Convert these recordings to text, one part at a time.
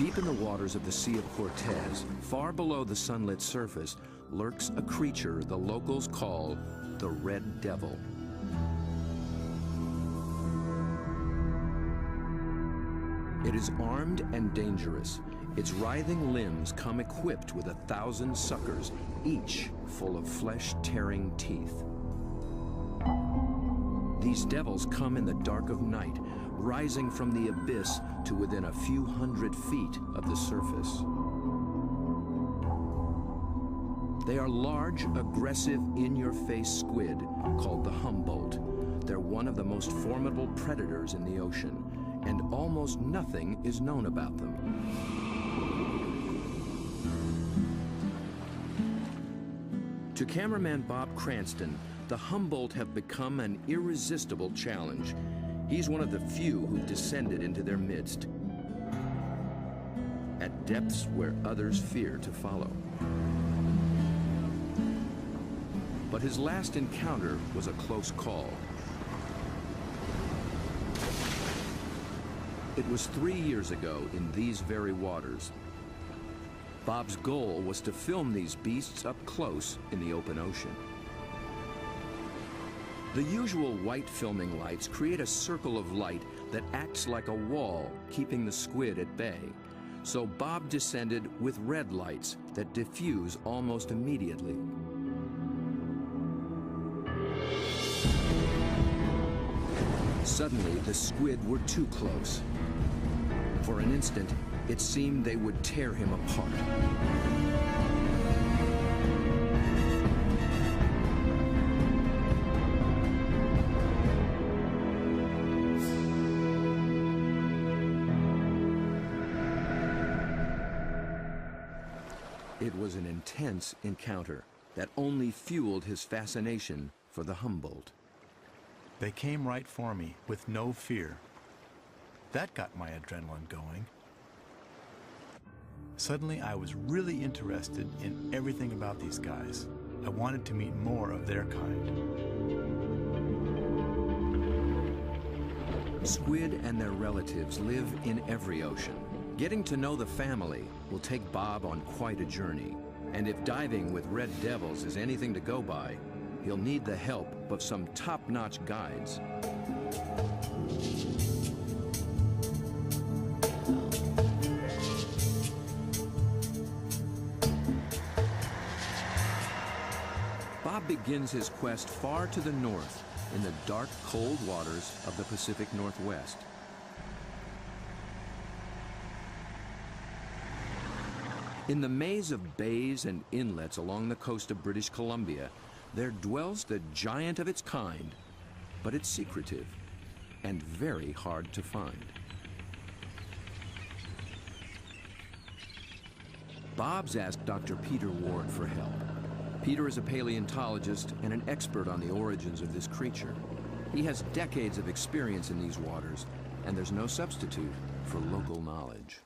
Deep in the waters of the Sea of Cortez, far below the sunlit surface, lurks a creature the locals call the Red Devil. It is armed and dangerous. Its writhing limbs come equipped with 1,000 suckers, each full of flesh-tearing teeth. These devils come in the dark of night, rising from the abyss to within a few hundred feet of the surface. They are large, aggressive, in-your-face squid called the Humboldt. They're one of the most formidable predators in the ocean, and almost nothing is known about them. To cameraman Bob Cranston, the Humboldt have become an irresistible challenge. He's one of the few who've descended into their midst, at depths where others fear to follow. But his last encounter was a close call. It was 3 years ago in these very waters. Bob's goal was to film these beasts up close in the open ocean. The usual white filming lights create a circle of light that acts like a wall, keeping the squid at bay. So Bob descended with red lights that diffuse almost immediately. Suddenly, the squid were too close. For an instant, it seemed they would tear him apart. It was an intense encounter that only fueled his fascination for the Humboldt. They came right for me with no fear. That got my adrenaline going. Suddenly, I was really interested in everything about these guys. I wanted to meet more of their kind. Squid and their relatives live in every ocean. Getting to know the family will take Bob on quite a journey. And if diving with red devils is anything to go by, he'll need the help of some top-notch guides. Bob begins his quest far to the north, in the dark, cold waters of the Pacific Northwest. In the maze of bays and inlets along the coast of British Columbia, there dwells the giant of its kind, but it's secretive and very hard to find. Bob's asked Dr. Peter Ward for help. Peter is a paleontologist and an expert on the origins of this creature. He has decades of experience in these waters, and there's no substitute for local knowledge.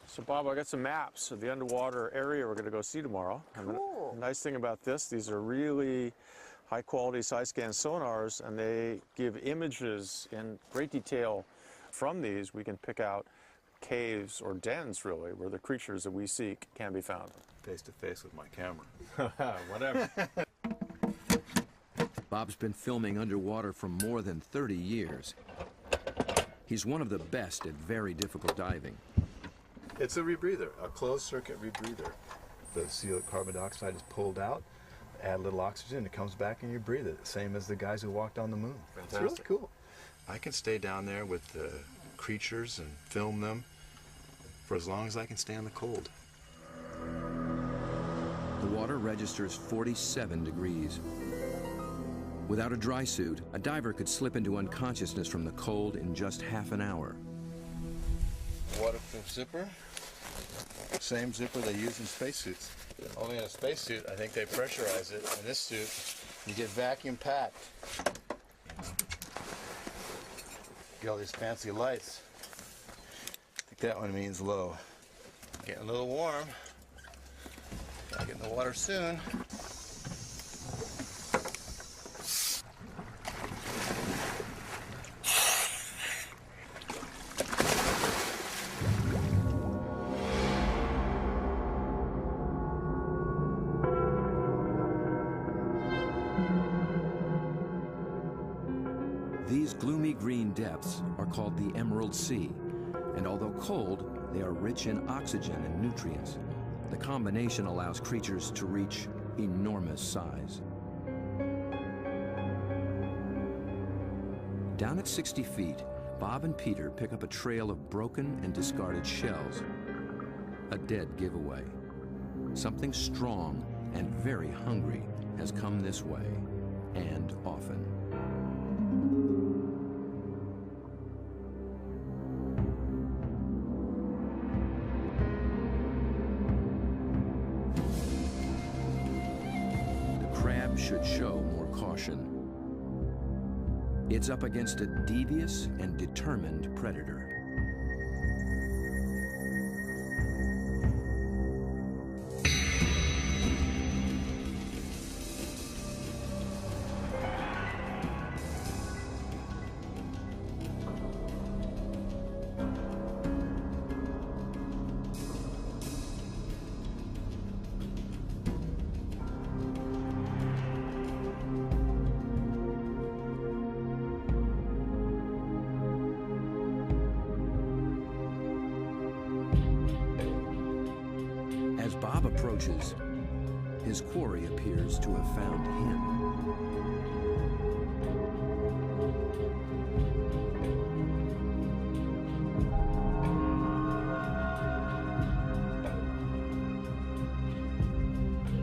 So Bob, I got some maps of the underwater area we're going to go see tomorrow. Cool. And the nice thing about this, these are really high quality side scan sonars, and they give images in great detail. From these, we can pick out caves or dens, really, where the creatures that we seek can be found. Face to face with my camera. Whatever. Bob's been filming underwater for more than 30 years. He's one of the best at very difficult diving. It's a rebreather, a closed circuit rebreather. The CO carbon dioxide is pulled out, add a little oxygen, it comes back and you breathe it. Same as the guys who walked on the moon. Fantastic. It's really cool. I can stay down there with the creatures and film them for as long as I can stand the cold. The water registers 47 degrees. Without a dry suit, a diver could slip into unconsciousness from the cold in just half an hour. Waterproof zipper. Same zipper they use in spacesuits. Only in a spacesuit, I think they pressurize it. In this suit, you get vacuum packed. Get all these fancy lights. I think that one means low. Getting a little warm. Gotta get in the water soon. gloomy green depths are called the Emerald Sea, and although cold, they are rich in oxygen and nutrients. The combination allows creatures to reach enormous size. Down at 60 feet, Bob and Peter pick up a trail of broken and discarded shells. A dead giveaway. Something strong and very hungry has come this way, and often. The crab should show more caution. It's up against a devious and determined predator. As Bob approaches, his quarry appears to have found him.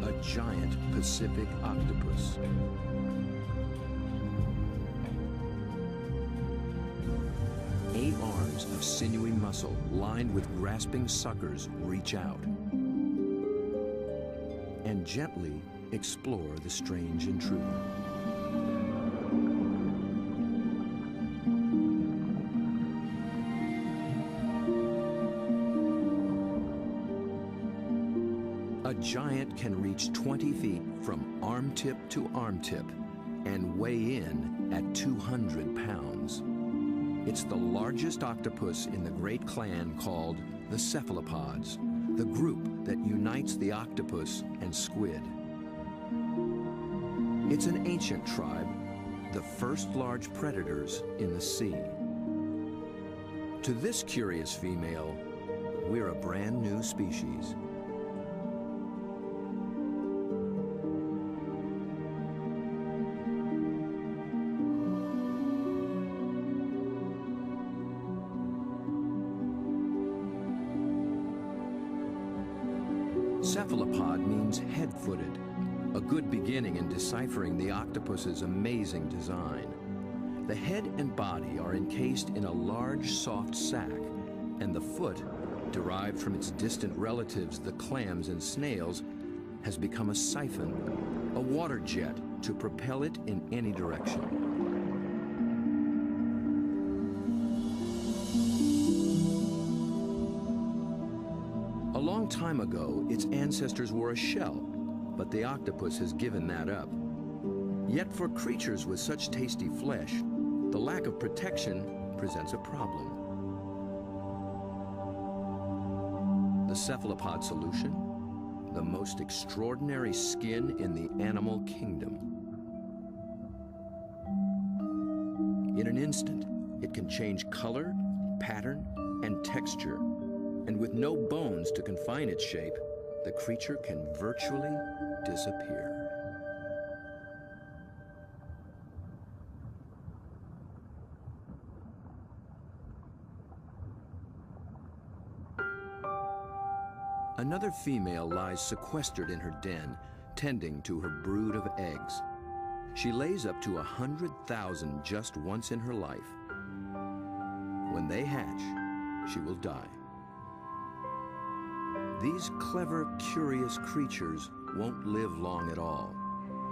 A giant Pacific octopus. Eight arms of sinewy muscle lined with grasping suckers reach out and gently explore the strange intruder. A giant can reach 20 feet from arm tip to arm tip and weigh in at 200 pounds. It's the largest octopus in the great clan called the cephalopods, the group that unites the octopus and squid. It's an ancient tribe, the first large predators in the sea. To this curious female, we're a brand new species. Cephalopod means head-footed, a good beginning in deciphering the octopus's amazing design. The head and body are encased in a large, soft sac, and the foot, derived from its distant relatives, the clams and snails, has become a siphon, a water jet to propel it in any direction. A long time ago, its ancestors were a shell, but the octopus has given that up. Yet for creatures with such tasty flesh, the lack of protection presents a problem. The cephalopod solution? The most extraordinary skin in the animal kingdom. In an instant, it can change color, pattern, and texture. And with no bones to confine its shape, the creature can virtually disappear. Another female lies sequestered in her den, tending to her brood of eggs. She lays up to 100,000 just once in her life. When they hatch, she will die. These clever, curious creatures won't live long at all.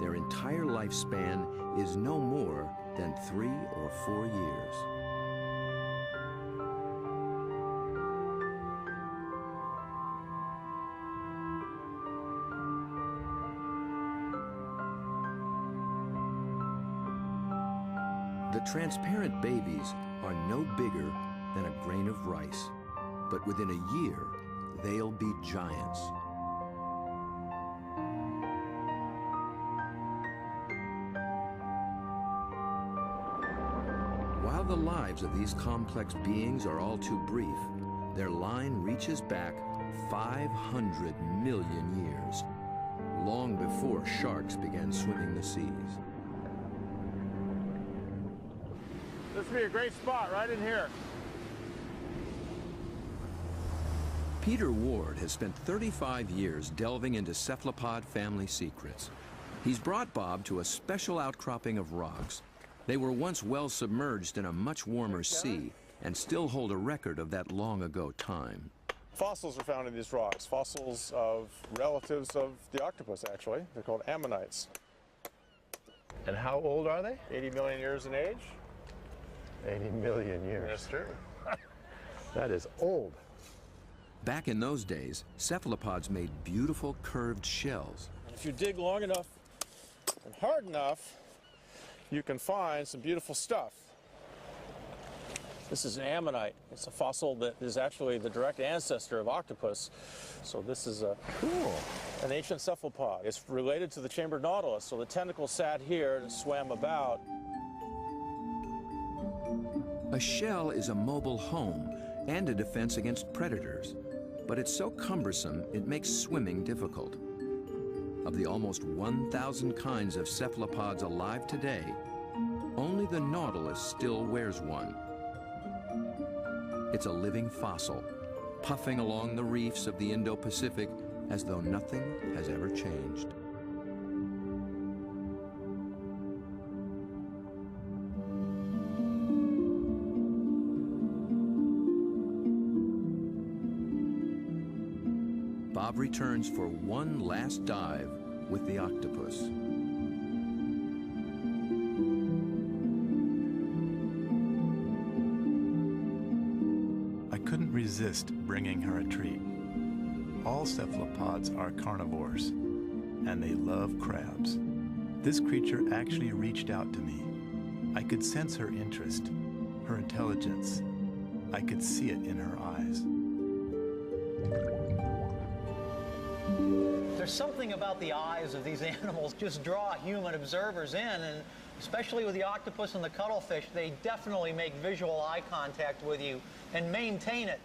Their entire lifespan is no more than 3 or 4 years. The transparent babies are no bigger than a grain of rice, but within a year, they'll be giants. the lives of these complex beings are all too brief, their line reaches back 500 million years, long before sharks began swimming the seas. This would be a great spot right in here. Peter Ward has spent 35 years delving into cephalopod family secrets. He's brought Bob to a special outcropping of rocks. They were once well submerged in a much warmer sea and still hold a record of that long ago time. Fossils are found in these rocks, fossils of relatives of the octopus, actually. They're called ammonites. And how old are they? 80 million years in age. 80 million years. That's true. That is old. Back in those days, cephalopods made beautiful curved shells. If you dig long enough and hard enough, you can find some beautiful stuff. This is an ammonite. It's a fossil that is actually the direct ancestor of octopus. So this is an ancient cephalopod. It's related to the chambered nautilus. So the tentacles sat here and swam about. A shell is a mobile home and a defense against predators, but it's so cumbersome it makes swimming difficult. Of the almost 1,000 kinds of cephalopods alive today, only the nautilus still wears one. It's a living fossil, puffing along the reefs of the Indo-Pacific as though nothing has ever changed. Bob returns for one last dive with the octopus. I couldn't resist bringing her a treat. All cephalopods are carnivores, and they love crabs. This creature actually reached out to me. I could sense her interest, her intelligence. I could see it in her eyes. There's something about the eyes of these animals just draw human observers in, and especially with the octopus and the cuttlefish, they definitely make visual eye contact with you and maintain it.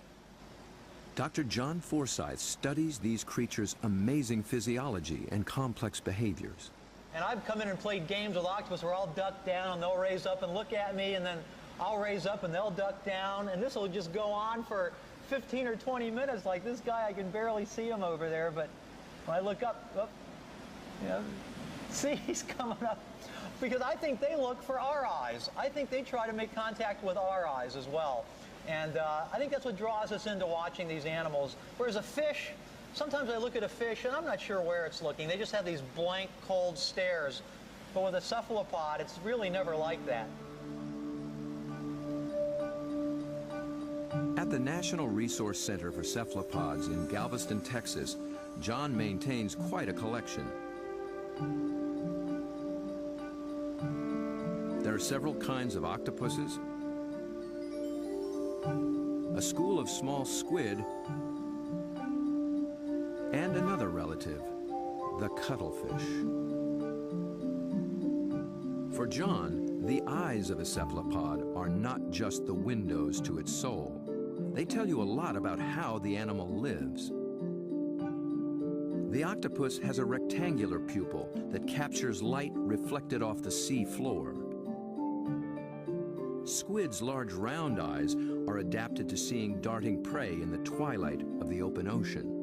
Dr. John Forsyth studies these creatures' amazing physiology and complex behaviors. And I've come in and played games with octopus where I'll duck down and they'll raise up and look at me, and then I'll raise up and they'll duck down, and this will just go on for 15 or 20 minutes. Like this guy, I can barely see him over there, but when I look up, oh, you know, see, he's coming up. Because I think they look for our eyes. I think they try to make contact with our eyes as well. And I think that's what draws us into watching these animals. Whereas a fish, sometimes I look at a fish and I'm not sure where it's looking. They just have these blank, cold stares. But with a cephalopod, it's really never like that. At the National Resource Center for Cephalopods in Galveston, Texas, John maintains quite a collection. There are several kinds of octopuses, a school of small squid, and another relative, the cuttlefish. For John, the eyes of a cephalopod are not just the windows to its soul. They tell you a lot about how the animal lives. The octopus has a rectangular pupil that captures light reflected off the sea floor. Squid's large round eyes are adapted to seeing darting prey in the twilight of the open ocean.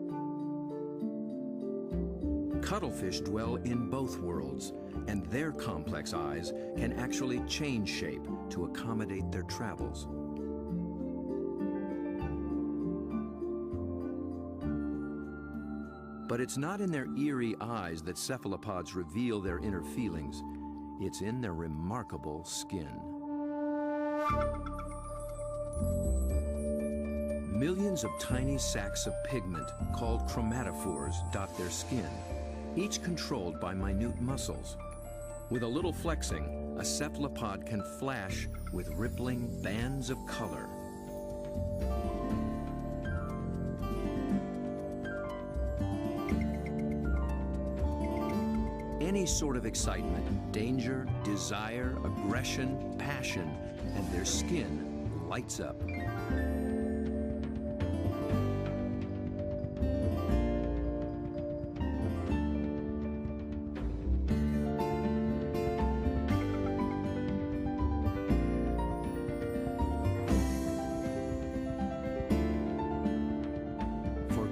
Cuttlefish dwell in both worlds, and their complex eyes can actually change shape to accommodate their travels. But it's not in their eerie eyes that cephalopods reveal their inner feelings. It's in their remarkable skin. Millions of tiny sacs of pigment, called chromatophores, dot their skin, each controlled by minute muscles. With a little flexing, a cephalopod can flash with rippling bands of color. any sort of excitement, danger, desire, aggression, passion, and their skin lights up.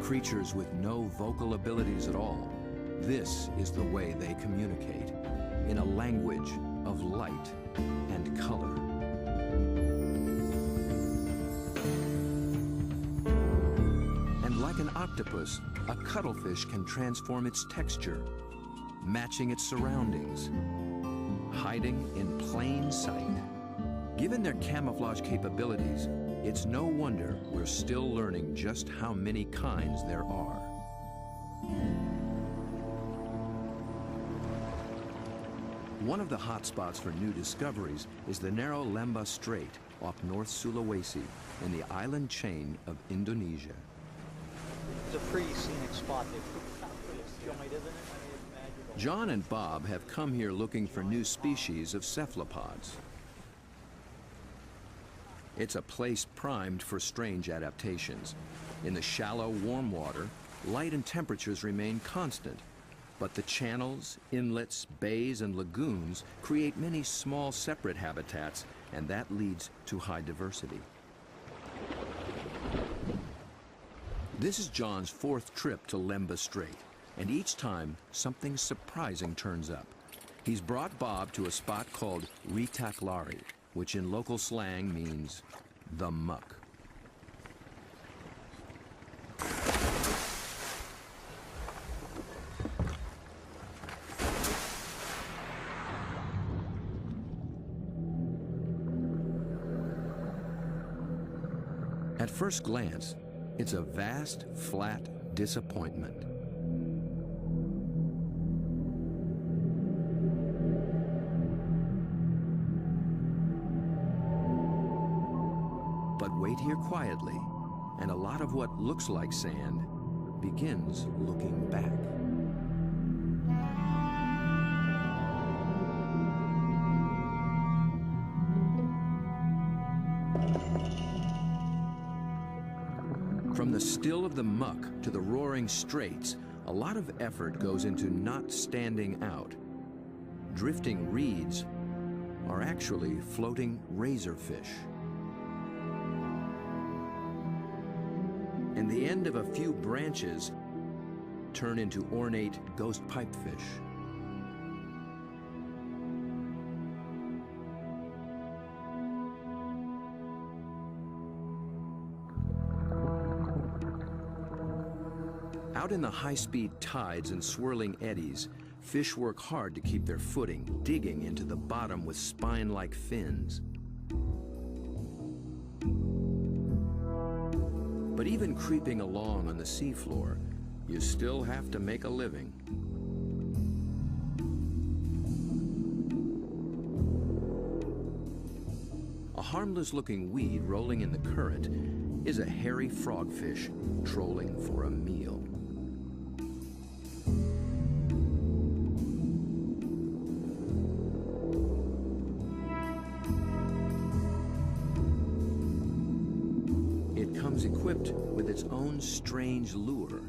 Creatures with no vocal abilities at all, this is the way they communicate, in a language of light and color. And like an octopus, a cuttlefish can transform its texture, matching its surroundings, hiding in plain sight. Given their camouflage capabilities, it's no wonder we're still learning just how many kinds there are. One of the hotspots for new discoveries is the narrow Lembah Strait off North Sulawesi in the island chain of Indonesia. It's a pretty scenic spot. It's not pretty joint, isn't it? I mean, it's magical. John and Bob have come here looking for new species of cephalopods. It's a place primed for strange adaptations. In the shallow, warm water, light and temperatures remain constant, but the channels, inlets, bays, and lagoons create many small, separate habitats, and that leads to high diversity. This is John's fourth trip to Lembah Strait, and each time something surprising turns up. He's brought Bob to a spot called Ritaklari, which in local slang means the muck. At first glance, it's a vast, flat disappointment. But wait here quietly, and a lot of what looks like sand begins looking back. From the still of the muck to the roaring straits, a lot of effort goes into not standing out. Drifting reeds are actually floating razorfish. And the end of a few branches turn into ornate ghost pipefish. Out in the high-speed tides and swirling eddies, fish work hard to keep their footing, digging into the bottom with spine-like fins. But even creeping along on the seafloor, you still have to make a living. A harmless-looking weed rolling in the current is a hairy frogfish trolling for a meal. Equipped with its own strange lure.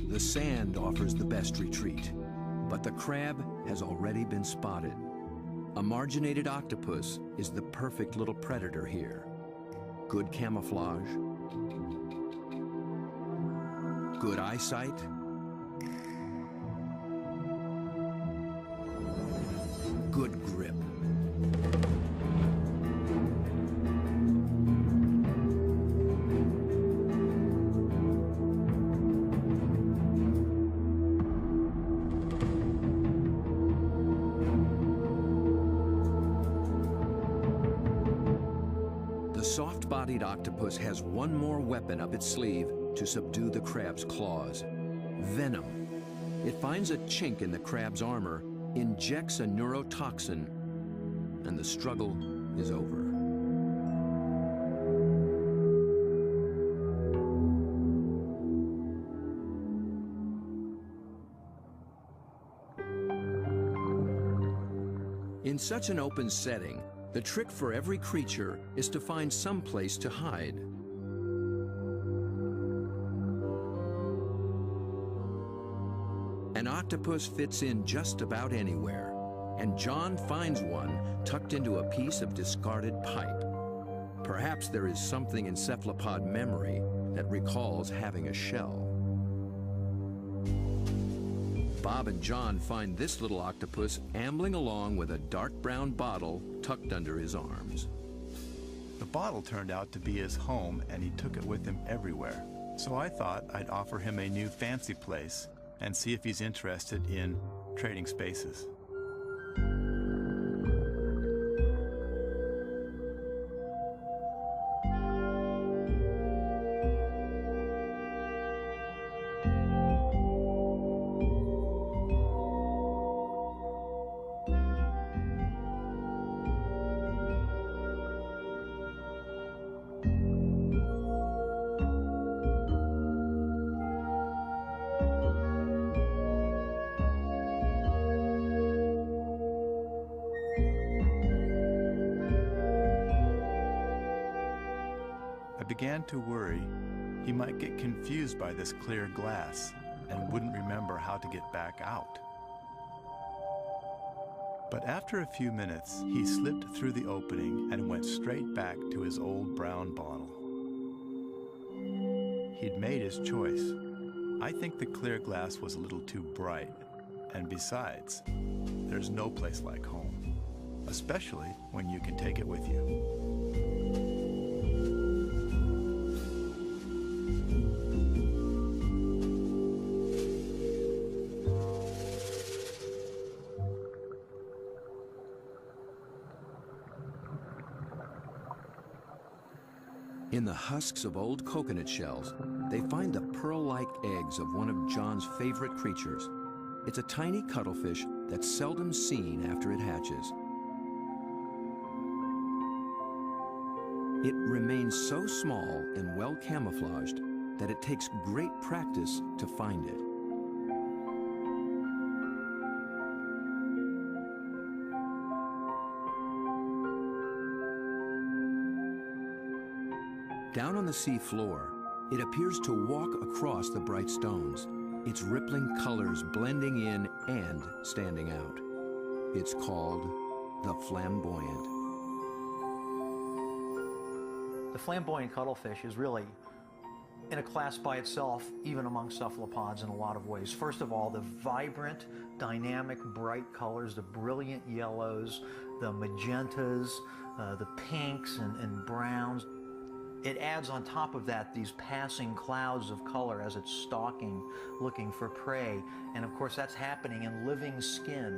The sand offers the best retreat, but the crab has already been spotted. A marginated octopus is the perfect little predator here. Good camouflage, good eyesight, good grip. big-bodied octopus has one more weapon up its sleeve to subdue the crab's claws: venom. It finds a chink in the crab's armor, injects a neurotoxin, and the struggle is over. In such an open setting, the trick for every creature is to find some place to hide. An octopus fits in just about anywhere, and John finds one tucked into a piece of discarded pipe. Perhaps there is something in cephalopod memory that recalls having a shell. Bob and John find this little octopus ambling along with a dark brown bottle tucked under his arms. The bottle turned out to be his home, and he took it with him everywhere. So I thought I'd offer him a new fancy place and see if he's interested in trading spaces. I began to worry he might get confused by this clear glass and wouldn't remember how to get back out. But after a few minutes, he slipped through the opening and went straight back to his old brown bottle. He'd made his choice. I think the clear glass was a little too bright, and besides, there's no place like home, especially when you can take it with you. In the husks of old coconut shells, they find the pearl-like eggs of one of John's favorite creatures. It's a tiny cuttlefish that's seldom seen after it hatches. It remains so small and well camouflaged that it takes great practice to find it. Down on the sea floor, it appears to walk across the bright stones, its rippling colors blending in and standing out. It's called the flamboyant. The flamboyant cuttlefish is really in a class by itself, even among cephalopods in a lot of ways. First of all, the vibrant, dynamic, bright colors, the brilliant yellows, the magentas, the pinks and browns. It adds on top of that these passing clouds of color as it's stalking, looking for prey. And of course, that's happening in living skin.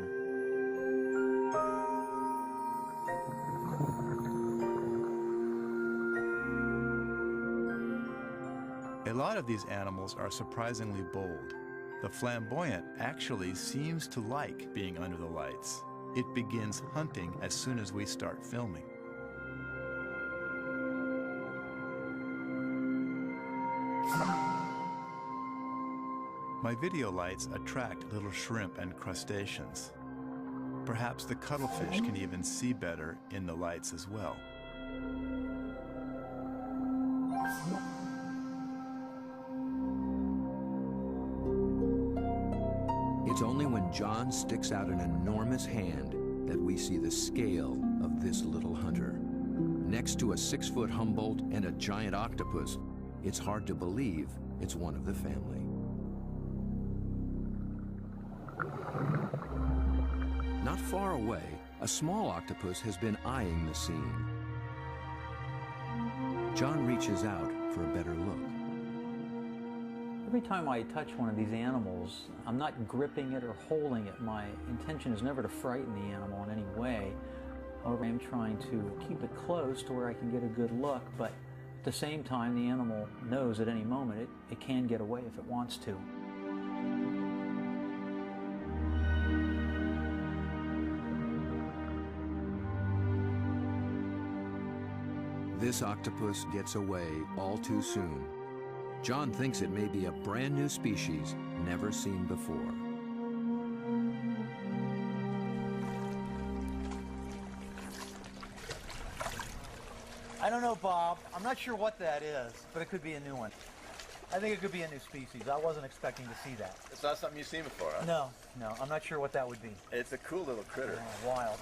A lot of these animals are surprisingly bold. The flamboyant actually seems to like being under the lights. It begins hunting as soon as we start filming. My video lights attract little shrimp and crustaceans. Perhaps the cuttlefish can even see better in the lights as well. It's only when John sticks out an enormous hand that we see the scale of this little hunter. Next to a 6-foot Humboldt and a giant octopus, it's hard to believe it's one of the family. Not far away, a small octopus has been eyeing the scene. John reaches out for a better look. Every time I touch one of these animals, I'm not gripping it or holding it. My intention is never to frighten the animal in any way. However, I'm trying to keep it close to where I can get a good look, but the same time, the animal knows at any moment it can get away if it wants to. This octopus gets away all too soon. John thinks it may be a brand new species never seen before. I don't know, Bob. I'm not sure what that is, but it could be a new one. I think it could be a new species. I wasn't expecting to see that. It's not something you've seen before, huh? No, I'm not sure what that would be. It's a cool little critter. Oh, wild.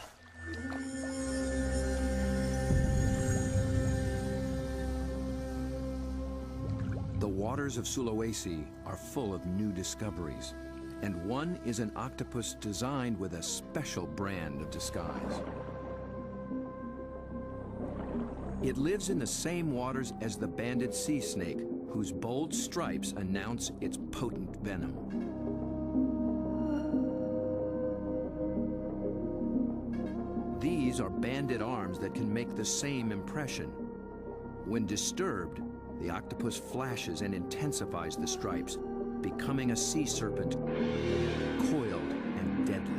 The waters of Sulawesi are full of new discoveries, and one is an octopus designed with a special brand of disguise. It lives in the same waters as the banded sea snake, whose bold stripes announce its potent venom. These are banded arms that can make the same impression. When disturbed, the octopus flashes and intensifies the stripes, becoming a sea serpent, coiled and deadly.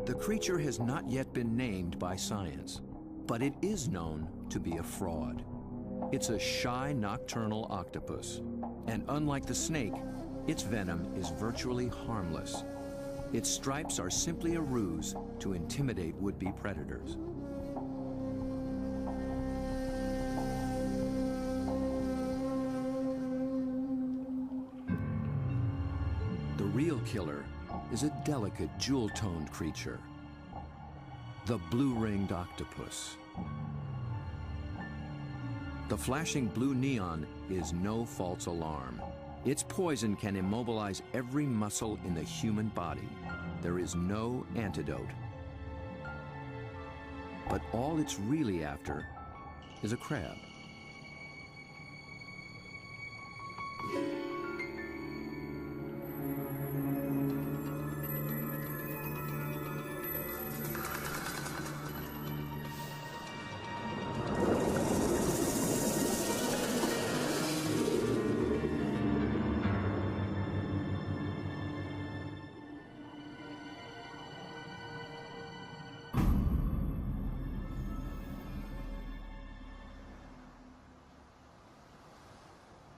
The creature has not yet been named by science, but it is known to be a fraud. It's a shy nocturnal octopus, and unlike the snake, its venom is virtually harmless. Its stripes are simply a ruse to intimidate would-be predators. The real killer is a delicate, jewel-toned creature, the blue-ringed octopus. The flashing blue neon is no false alarm. Its poison can immobilize every muscle in the human body. There is no antidote. But all it's really after is a crab.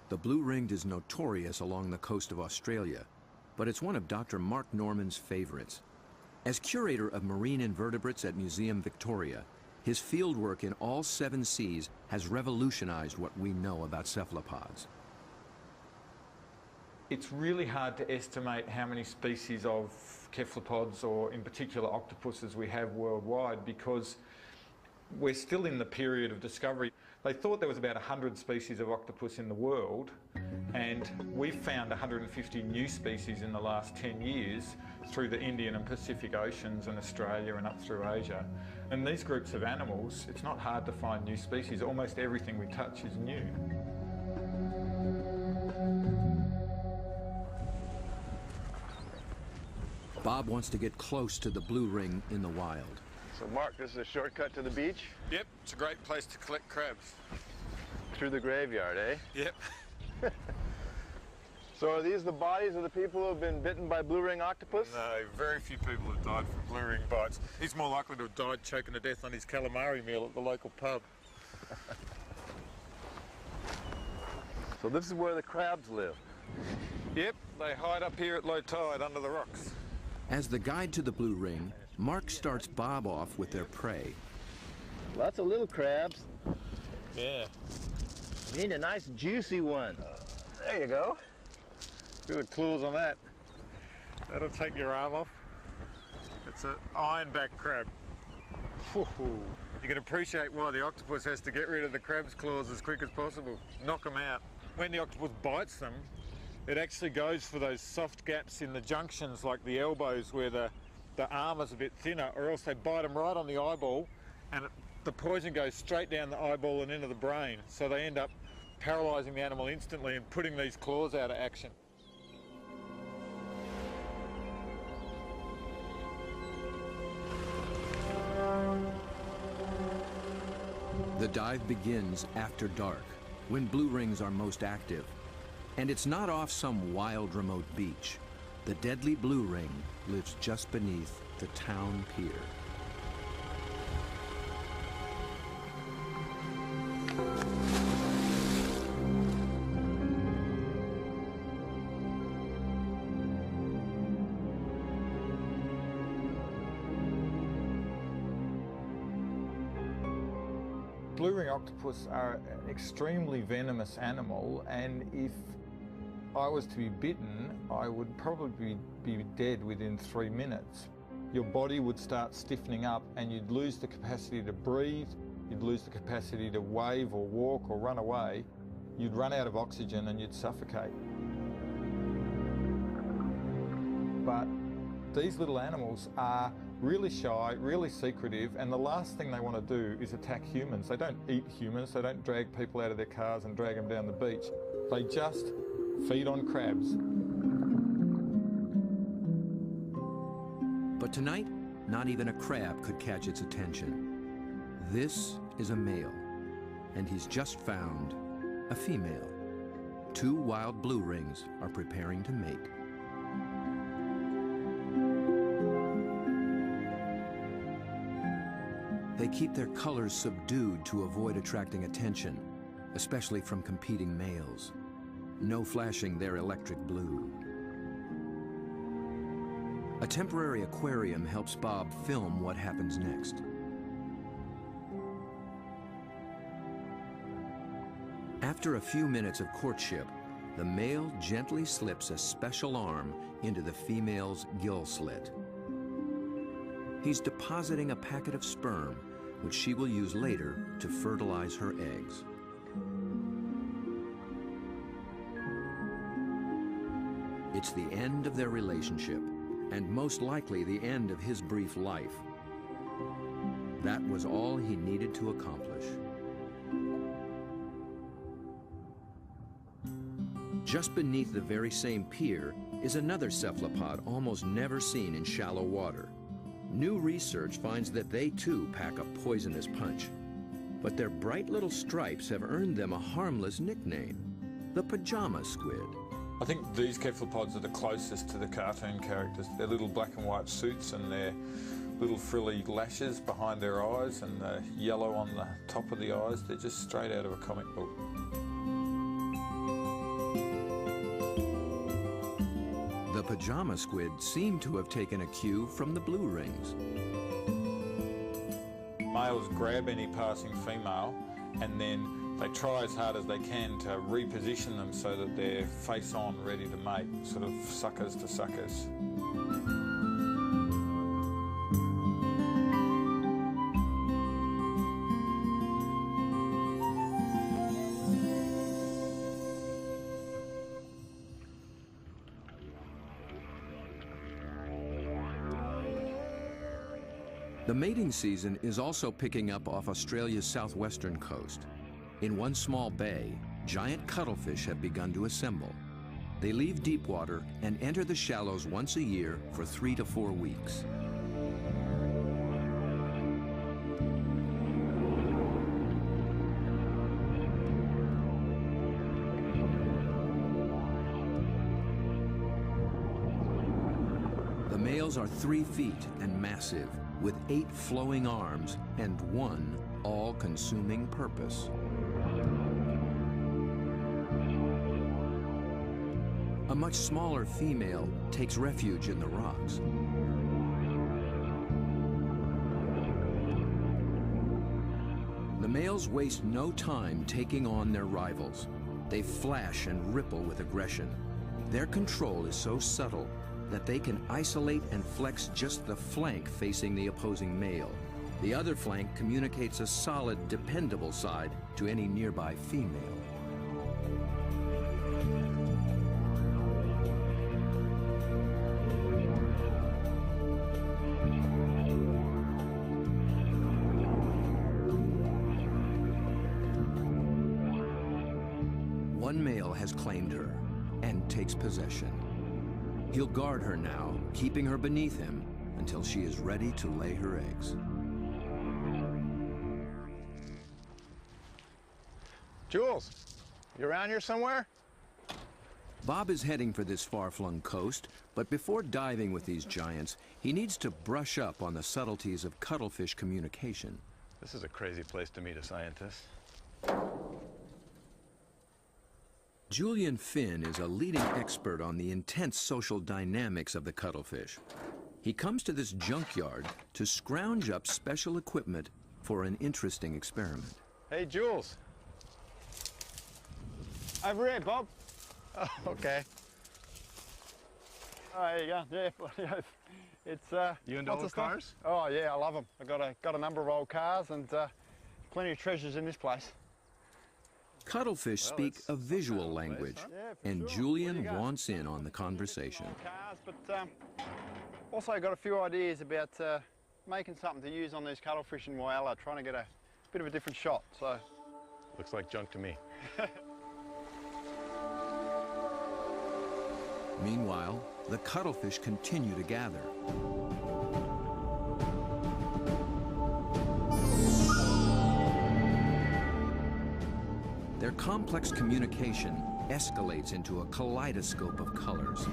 The blue-ringed is notorious along the coast of Australia, but it's one of Dr. Mark Norman's favorites. As curator of marine invertebrates at Museum Victoria, his fieldwork in all 7 seas has revolutionized what we know about cephalopods. It's really hard to estimate how many species of cephalopods, or in particular octopuses, we have worldwide, because we're still in the period of discovery. They thought there was about 100 species of octopus in the world, and we've found 150 new species in the last 10 years through the Indian and Pacific Oceans and Australia and up through Asia. And these groups of animals, it's not hard to find new species. Almost everything we touch is new. Bob wants to get close to the blue ring in the wild. So Mark, this is a shortcut to the beach? Yep, it's a great place to collect crabs. Through the graveyard, eh? Yep. So are these the bodies of the people who have been bitten by blue ring octopus? No, very few people have died from blue ring bites. He's more likely to have died choking to death on his calamari meal at the local pub. So this is where the crabs live? Yep, they hide up here at low tide under the rocks. As the guide to the blue ring, Mark starts Bob off with their prey. Lots of little crabs. Yeah. You need a nice juicy one. There you go. See the claws on that. That'll take your arm off. It's an ironback crab. You can appreciate why the octopus has to get rid of the crab's claws as quick as possible. Knock them out. When the octopus bites them, it actually goes for those soft gaps in the junctions, like the elbows where the arm is a bit thinner, or else they bite them right on the eyeball, and the the poison goes straight down the eyeball and into the brain, so they end up paralysing the animal instantly and putting these claws out of action. The dive begins after dark, when blue rings are most active. And it's not off some wild remote beach. The deadly blue ring lives just beneath the town pier. Blue ring octopus are an extremely venomous animal, and if I was to be bitten, I would probably be dead within 3 minutes. Your body would start stiffening up and you'd lose the capacity to breathe, you'd lose the capacity to wave or walk or run away, you'd run out of oxygen and you'd suffocate. But these little animals are really shy, really secretive, and the last thing they want to do is attack humans. They don't eat humans, they don't drag people out of their cars and drag them down the beach. They just feed on crabs. But tonight, not even a crab could catch its attention. This is a male, and he's just found a female. 2 wild blue rings are preparing to mate. They keep their colors subdued to avoid attracting attention, especially from competing males. No flashing their electric blue. A temporary aquarium helps Bob film what happens next. After a few minutes of courtship, the male gently slips a special arm into the female's gill slit. He's depositing a packet of sperm, which she will use later to fertilize her eggs. It's the end of their relationship, and most likely the end of his brief life. That was all he needed to accomplish. Just beneath the very same pier is another cephalopod almost never seen in shallow water. New research finds that they too pack a poisonous punch. But their bright little stripes have earned them a harmless nickname, the pajama squid. I think these cephalopods are the closest to the cartoon characters. Their little black and white suits and their little frilly lashes behind their eyes and the yellow on the top of the eyes, they're just straight out of a comic book. The pajama squid seem to have taken a cue from the blue rings. Males grab any passing female and then they try as hard as they can to reposition them so that they're face on, ready to mate, sort of suckers to suckers. The mating season is also picking up off Australia's southwestern coast. In one small bay, giant cuttlefish have begun to assemble. They leave deep water and enter the shallows once a year for 3 to 4 weeks. The males are 3 feet and massive, with 8 flowing arms and 1 all-consuming purpose. A much smaller female takes refuge in the rocks. The males waste no time taking on their rivals. They flash and ripple with aggression. Their control is so subtle that they can isolate and flex just the flank facing the opposing male. The other flank communicates a solid, dependable side to any nearby female. one male has claimed her and takes possession. He'll guard her now, keeping her beneath him until she is ready to lay her eggs. Jules, you around here somewhere? Bob is heading for this far-flung coast, but before diving with these giants, he needs to brush up on the subtleties of cuttlefish communication. This is a crazy place to meet a scientist. Julian Finn is a leading expert on the intense social dynamics of the cuttlefish. He comes to this junkyard to scrounge up special equipment for an interesting experiment. Hey, Jules. Over here, Bob. Oh, okay. Oh, there you go. Yeah, it's You into lots old of stuff. cars? Oh yeah, I love them. I got a number of old cars and plenty of treasures in this place. Cuttlefish speak a visual language, Yeah, for and sure. Julian What do you got? wants in on the conversation. Old cars, but also got a few ideas about making something to use on these cuttlefish in Whyalla, trying to get a bit of a different shot. So Looks like junk to me. Meanwhile, the cuttlefish continue to gather. Their complex communication escalates into a kaleidoscope of colors.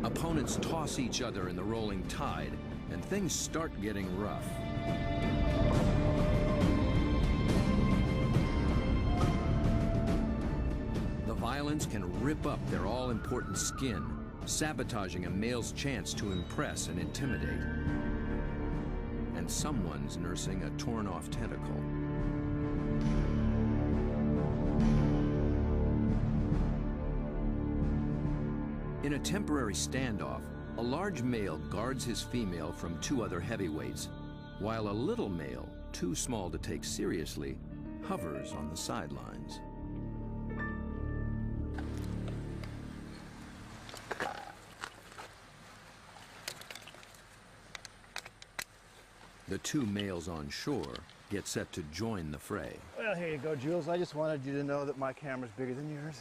Opponents toss each other in the rolling tide, and things start getting rough. The violence can rip up their all-important skin, sabotaging a male's chance to impress and intimidate. And someone's nursing a torn-off tentacle. In a temporary standoff, a large male guards his female from two other heavyweights, while a little male, too small to take seriously, hovers on the sidelines. The two males on shore get set to join the fray. well, here you go, Jules. I just wanted you to know that my camera's bigger than yours.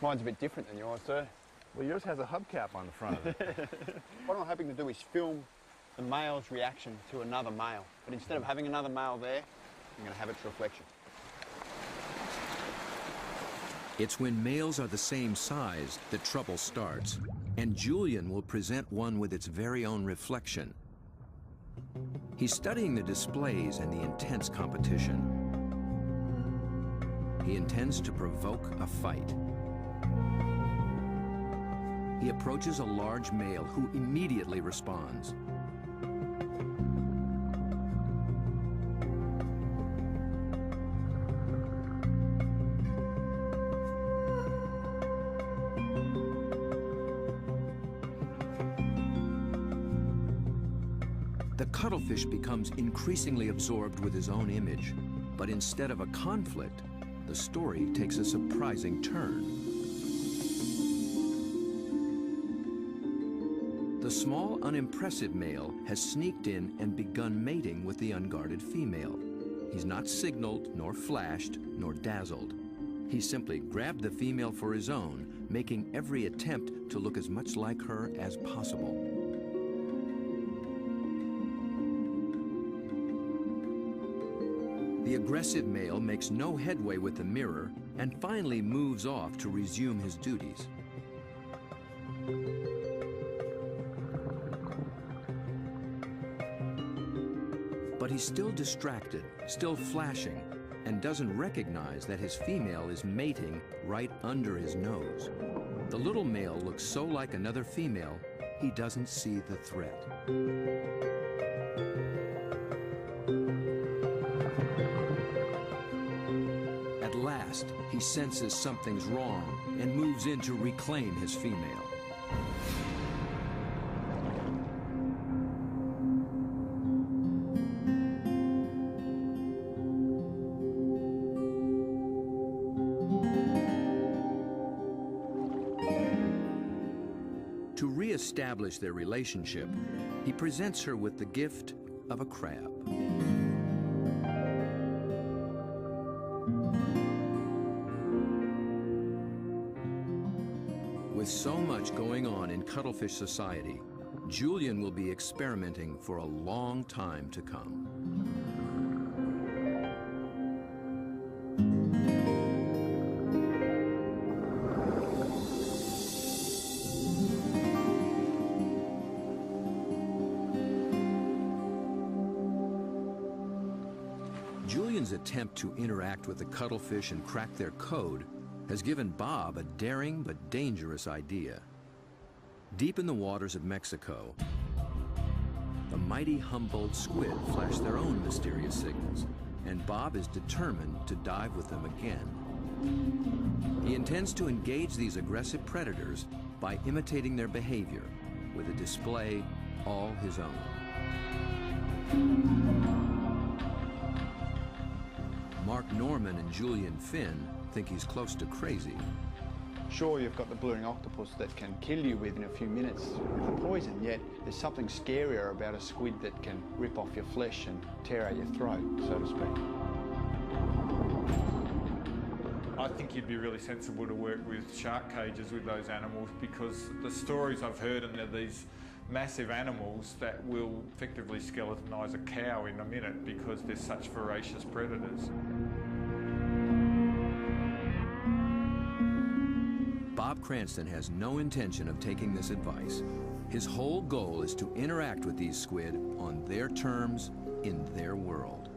Mine's a bit different than yours, sir. Well, yours has a hubcap on the front of it. What I'm hoping to do is film the male's reaction to another male. But instead of having another male there, I'm going to have its reflection. It's when males are the same size that trouble starts, and Julian will present one with its very own reflection. He's studying the displays and the intense competition. He intends to provoke a fight. He approaches a large male who immediately responds. The cuttlefish becomes increasingly absorbed with his own image, but instead of a conflict, the story takes a surprising turn. The small, unimpressive male has sneaked in and begun mating with the unguarded female. He's not signaled, nor flashed, nor dazzled. He simply grabbed the female for his own, making every attempt to look as much like her as possible. The aggressive male makes no headway with the mirror and finally moves off to resume his duties. But he's still distracted, still flashing, and doesn't recognize that his female is mating right under his nose. The little male looks so like another female, he doesn't see the threat. At last, he senses something's wrong and moves in to reclaim his female. To re-establish their relationship, he presents her with the gift of a crab. so much going on in cuttlefish society, Julian will be experimenting for a long time to come. Julian's attempt to interact with the cuttlefish and crack their code has given Bob a daring but dangerous idea. Deep in the waters of Mexico, the mighty Humboldt squid flash their own mysterious signals, and Bob is determined to dive with them again. He intends to engage these aggressive predators by imitating their behavior with a display all his own. Mark Norman and Julian Finn think he's close to crazy. Sure, you've got the blue-ring octopus that can kill you within a few minutes with the poison, yet there's something scarier about a squid that can rip off your flesh and tear out your throat, so to speak. I think you'd be really sensible to work with shark cages with those animals, because the stories I've heard are these massive animals that will effectively skeletonise a cow in a minute because they're such voracious predators. Bob Cranston has no intention of taking this advice. His whole goal is to interact with these squid on their terms, in their world.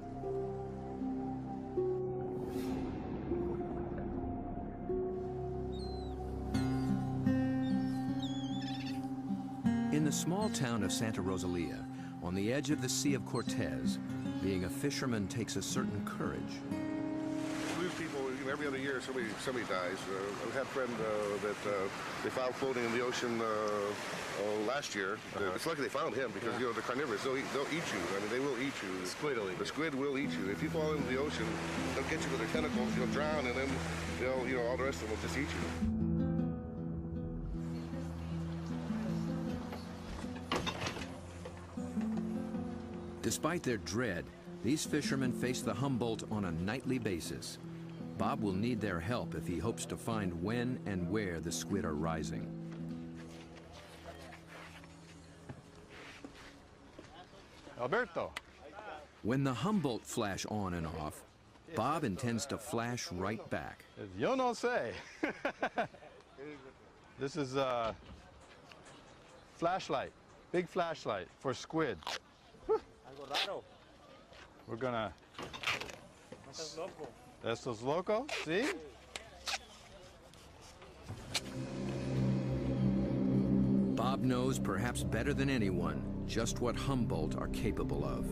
In the small town of Santa Rosalia, on the edge of the Sea of Cortez, being a fisherman takes a certain courage. Lose people every other year. Somebody dies. I had a friend that they found floating in the ocean last year. It's lucky they found him because they're carnivorous. They'll eat you. I mean, they will eat you. The squid will eat you. The squid will eat you. If you fall into the ocean, they'll get you with their tentacles. You'll drown, and then they'll, all the rest of them will just eat you. Despite their dread, these fishermen face the Humboldt on a nightly basis. Bob will need their help if he hopes to find when and where the squid are rising. Alberto. When the Humboldt flash on and off, Bob intends to flash right back. Yo no sé. This is a flashlight, big flashlight for squid. We're gonna... Estos locos, see? Bob knows perhaps better than anyone just what Humboldt are capable of.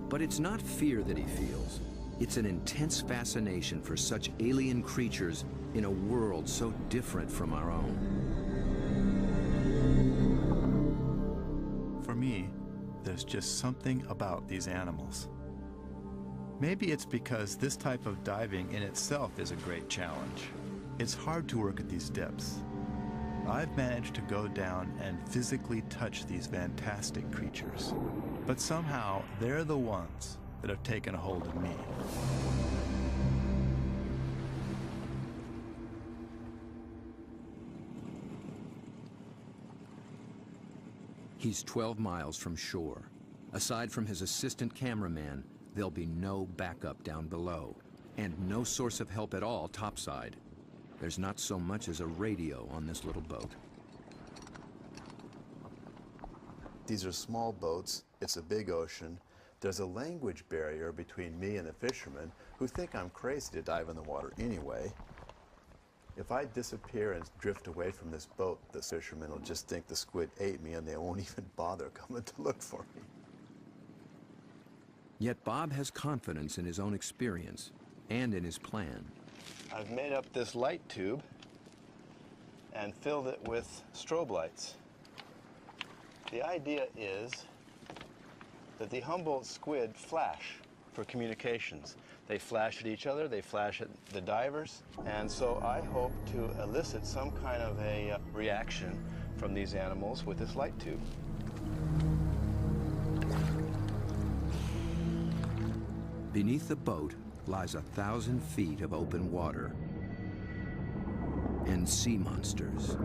But it's not fear that he feels. It's an intense fascination for such alien creatures in a world so different from our own. For me, there's just something about these animals. Maybe it's because this type of diving in itself is a great challenge. It's hard to work at these depths. I've managed to go down and physically touch these fantastic creatures, but somehow they're the ones that have taken a hold of me. He's 12 miles from shore. Aside from his assistant cameraman, there'll be no backup down below, and no source of help at all topside. There's not so much as a radio on this little boat. These are small boats. It's a big ocean. There's a language barrier between me and the fishermen who think I'm crazy to dive in the water anyway. If I disappear and drift away from this boat, the fishermen will just think the squid ate me and they won't even bother coming to look for me. Yet Bob has confidence in his own experience and in his plan. I've made up this light tube and filled it with strobe lights. The idea is that the Humboldt squid flash for communications. They flash at each other, they flash at the divers, and so I hope to elicit some kind of a reaction from these animals with this light tube. Beneath the boat lies 1,000 feet of open water and sea monsters.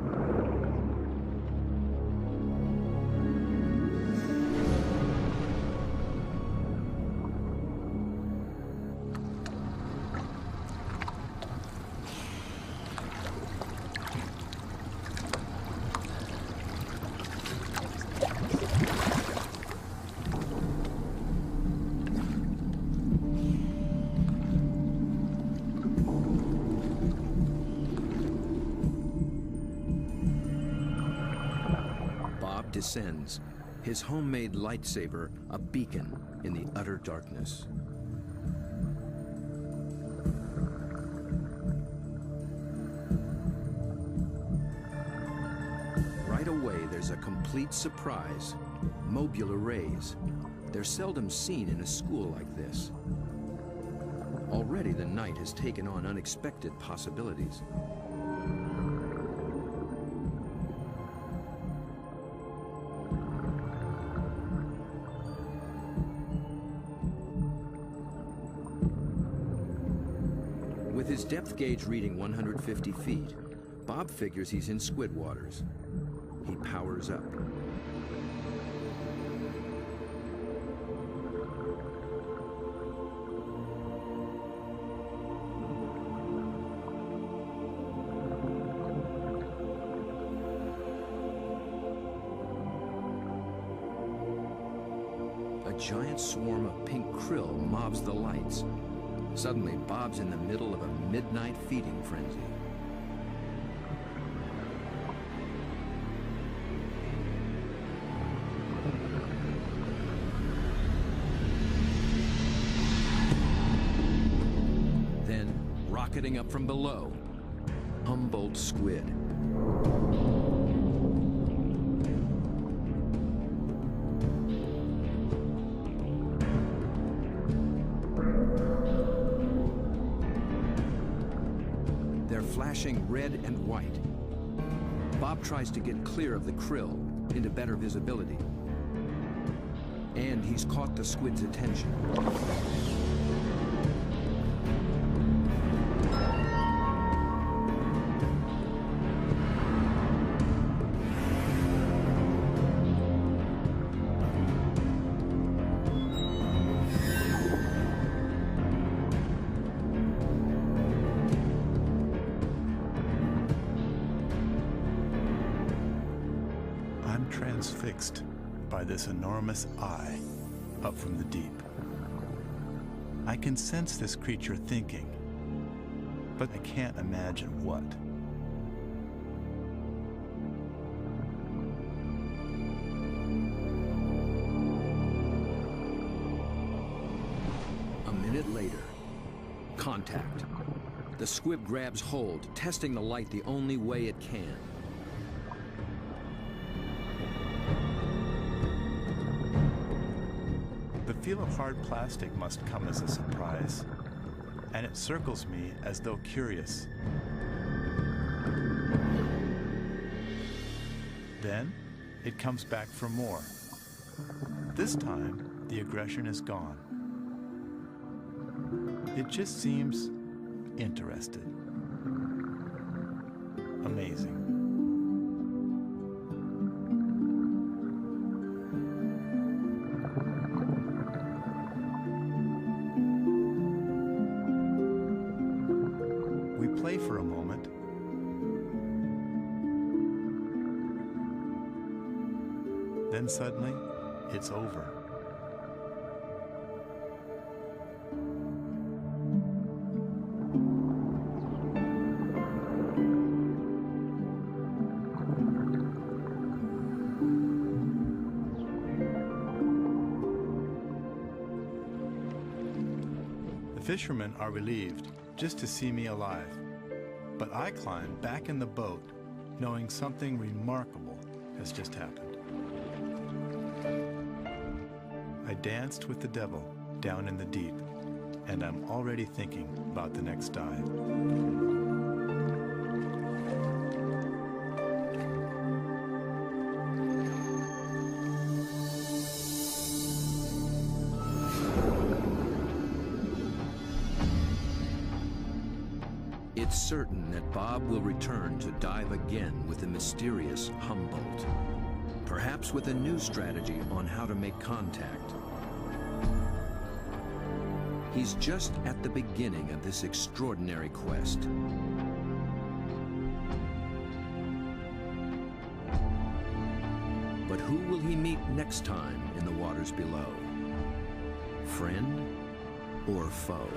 Descends, his homemade lightsaber a beacon in the utter darkness. Right away, there's a complete surprise. Mobile arrays. They're seldom seen in a school like this. Already the night has taken on unexpected possibilities. With his depth gauge reading 150 feet, Bob figures he's in squid waters. He powers up. A giant swarm of pink krill mobs the lights. Suddenly, Bob's in the middle of a midnight feeding frenzy. Then, rocketing up from below, Humboldt squid. Flashing red and white. Bob tries to get clear of the krill into better visibility. And he's caught the squid's attention. Transfixed by this enormous eye up from the deep. I can sense this creature thinking, but I can't imagine what. A minute later, contact. The squid grabs hold, testing the light the only way it can. The feel of hard plastic must come as a surprise, and it circles me as though curious. Then, it comes back for more. This time, the aggression is gone. It just seems interested. Amazing. Play for a moment. Then suddenly, it's over. The fishermen are relieved just to see me alive. But I climb back in the boat, knowing something remarkable has just happened. I danced with the devil down in the deep, and I'm already thinking about the next dive. It's certain that Bob will return to dive again with the mysterious Humboldt, perhaps with a new strategy on how to make contact. He's just at the beginning of this extraordinary quest. But who will he meet next time in the waters below? Friend or foe?